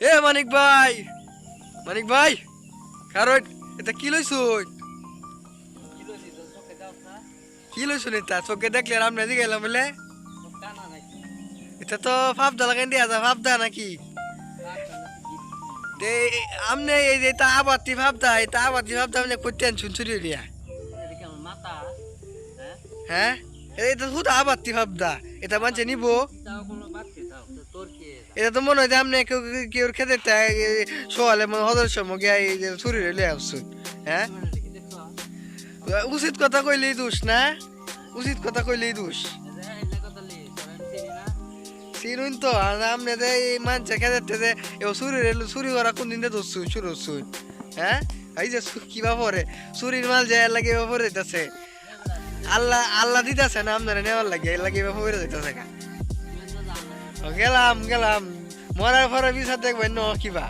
এ মানিক ভাই কারণ এটা কি লইছুন কি লইছুন এটা চোখে দেখলে আমরা দিকে গেলাম বলে এটা তো ফাফদা লাগাই দিয়া যা ফাফদা নাকি তে আমনে এই যে এটা আবাতি ফাফদা আমনে করতে আনছুন চুরি দিয়া হ্যাঁ এটা শুধু আবাতি ফাফদা এটা মানছে নিবো এটা তো মনে হয় যে আপনি কেউ খেতে সোয়ালে মানে হজর সময় গিয়ে এই যে ছুরি রেলে আসছুন হ্যাঁ উচিত কথা কইলেই দোষ না উচিত কথা কইলেই দোষ চিনুন তো আপনি যে এই মানছে খেতে যে চুরি করা কোন দিন ধরছুন শুরু হচ্ছুন হ্যাঁ এই যে কিবা পরে চুরির মাল যে লাগে পরে দিতেছে আল্লাহ দিতেছে না আপনারা নেওয়ার লাগে লাগে পরে দিতেছে গেলাম মরার পরে বিচার দেখবেন ন কিবা